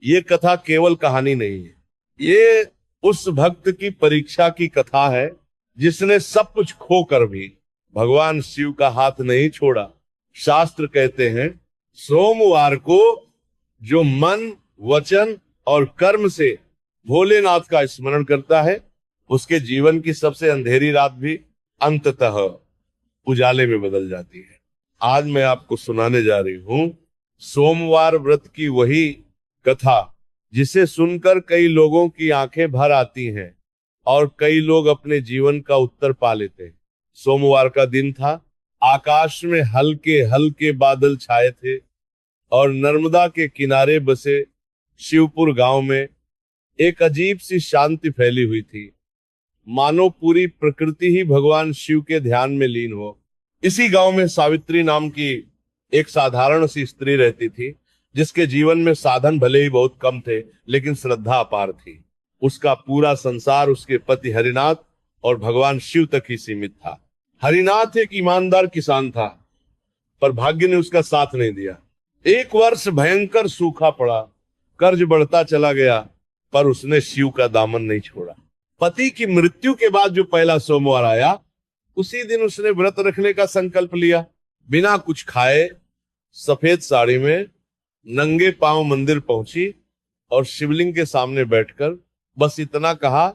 ये कथा केवल कहानी नहीं है, ये उस भक्त की परीक्षा की कथा है जिसने सब कुछ खोकर भी भगवान शिव का हाथ नहीं छोड़ा। शास्त्र कहते हैं सोमवार को जो मन, वचन और कर्म से भोलेनाथ का स्मरण करता है उसके जीवन की सबसे अंधेरी रात भी अंततः उजाले में बदल जाती है। आज मैं आपको सुनाने जा रही हूं सोमवार व्रत की वही कथा जिसे सुनकर कई लोगों की आंखें भर आती हैं और कई लोग अपने जीवन का उत्तर पा लेते हैं। सोमवार का दिन था, आकाश में हल्के हल्के बादल छाए थे और नर्मदा के किनारे बसे शिवपुर गांव में एक अजीब सी शांति फैली हुई थी, मानो पूरी प्रकृति ही भगवान शिव के ध्यान में लीन हो। इसी गांव में सावित्री नाम की एक साधारण सी स्त्री रहती थी जिसके जीवन में साधन भले ही बहुत कम थे लेकिन श्रद्धा अपार थी। उसका पूरा संसार उसके पति हरिनाथ और भगवान शिव तक ही सीमित था। हरिनाथ एक ईमानदार किसान था पर भाग्य ने उसका साथ नहीं दिया। एक वर्ष भयंकर सूखा पड़ा, कर्ज बढ़ता चला गया पर उसने शिव का दामन नहीं छोड़ा। पति की मृत्यु के बाद जो पहला सोमवार आया उसी दिन उसने व्रत रखने का संकल्प लिया। बिना कुछ खाए सफेद साड़ी में नंगे पांव मंदिर पहुंची और शिवलिंग के सामने बैठकर बस इतना कहा,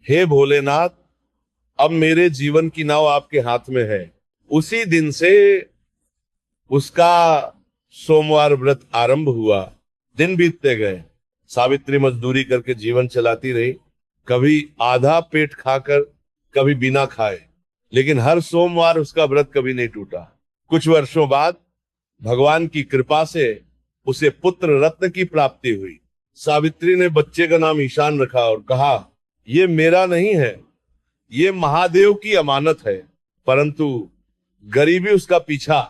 हे भोलेनाथ, अब मेरे जीवन की नाव आपके हाथ में है। उसी दिन से उसका सोमवार व्रत आरंभ हुआ। दिन बीतते गए, सावित्री मजदूरी करके जीवन चलाती रही, कभी आधा पेट खाकर कभी बिना खाए, लेकिन हर सोमवार उसका व्रत कभी नहीं टूटा। कुछ वर्षों बाद भगवान की कृपा से उसे पुत्र रत्न की प्राप्ति हुई। सावित्री ने बच्चे का नाम ईशान रखा और कहा, ये मेरा नहीं है, ये महादेव की अमानत है। परंतु गरीबी उसका पीछा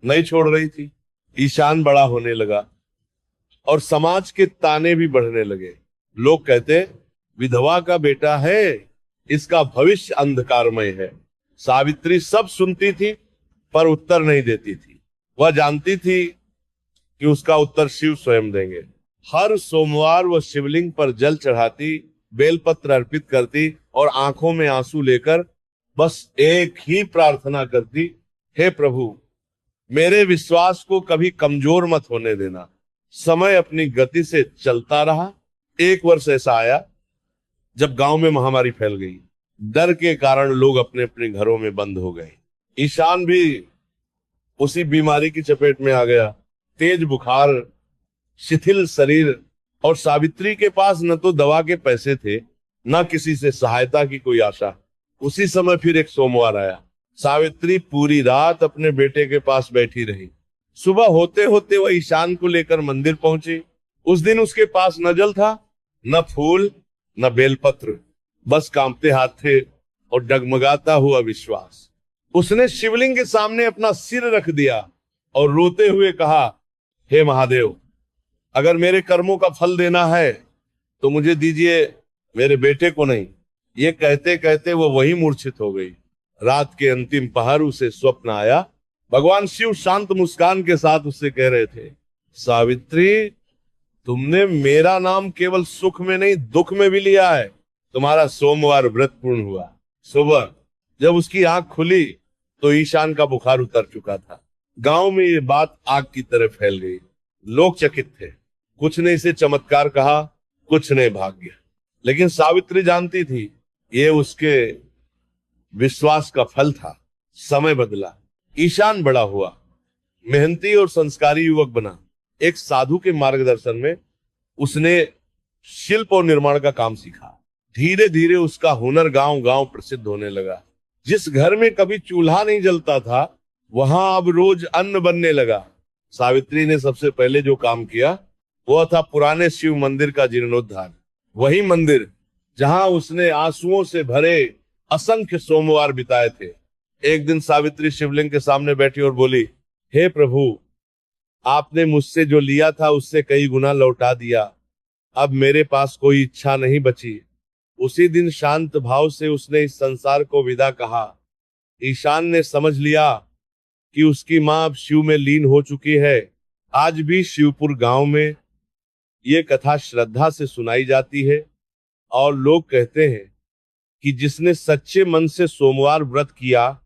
नहीं छोड़ रही थी। ईशान बड़ा होने लगा और समाज के ताने भी बढ़ने लगे। लोग कहते, विधवा का बेटा है, इसका भविष्य अंधकारमय है। सावित्री सब सुनती थी पर उत्तर नहीं देती थी। वह जानती थी कि उसका उत्तर शिव स्वयं देंगे। हर सोमवार वह शिवलिंग पर जल चढ़ाती, बेलपत्र अर्पित करती और आंखों में आंसू लेकर बस एक ही प्रार्थना करती, हे प्रभु, मेरे विश्वास को कभी कमजोर मत होने देना। समय अपनी गति से चलता रहा। एक वर्ष ऐसा आया जब गांव में महामारी फैल गई। डर के कारण लोग अपने अपने घरों में बंद हो गए। ईशान भी उसी बीमारी की चपेट में आ गया। तेज बुखार, शिथिल शरीर, और सावित्री के पास न तो दवा के पैसे थे न किसी से सहायता की कोई आशा। उसी समय फिर एक सोमवार आया। सावित्री पूरी रात अपने बेटे के पास बैठी रही। सुबह होते होते वह ईशान को लेकर मंदिर पहुंची। उस दिन उसके पास न जल था, न फूल, न बेलपत्र, बस कांपते हाथ थे और डगमगाता हुआ विश्वास। उसने शिवलिंग के सामने अपना सिर रख दिया और रोते हुए कहा, हे महादेव, अगर मेरे कर्मों का फल देना है तो मुझे दीजिए, मेरे बेटे को नहीं। ये कहते कहते वो वही मूर्छित हो गई। रात के अंतिम पहर उसे स्वप्न आया। भगवान शिव शांत मुस्कान के साथ उससे कह रहे थे, सावित्री, तुमने मेरा नाम केवल सुख में नहीं दुख में भी लिया है। तुम्हारा सोमवार व्रत पूर्ण हुआ। सुबह जब उसकी आंख खुली तो ईशान का बुखार उतर चुका था। गांव में ये बात आग की तरह फैल गई। लोग चकित थे। कुछ ने इसे चमत्कार कहा, कुछ ने भाग्य। लेकिन सावित्री जानती थी ये उसके विश्वास का फल था। समय बदला। ईशान बड़ा हुआ, मेहनती और संस्कारी युवक बना। एक साधु के मार्गदर्शन में उसने शिल्प और निर्माण का काम सीखा। धीरे धीरे उसका हुनर गांव गांव प्रसिद्ध होने लगा। जिस घर में कभी चूल्हा नहीं जलता था वहां अब रोज अन्न बनने लगा। सावित्री ने सबसे पहले जो काम किया वह था पुराने शिव मंदिर का जीर्णोद्धार। वही मंदिर जहां उसने आंसुओं से भरे असंख्य सोमवार बिताए थे। एक दिन सावित्री शिवलिंग के सामने बैठी और बोली, हे प्रभु, आपने मुझसे जो लिया था उससे कई गुना लौटा दिया। अब मेरे पास कोई इच्छा नहीं बची। उसी दिन शांत भाव से उसने इस संसार को विदा कहा। ईशान ने समझ लिया कि उसकी मां अब शिव में लीन हो चुकी है। आज भी शिवपुर गांव में ये कथा श्रद्धा से सुनाई जाती है और लोग कहते हैं कि जिसने सच्चे मन से सोमवार व्रत किया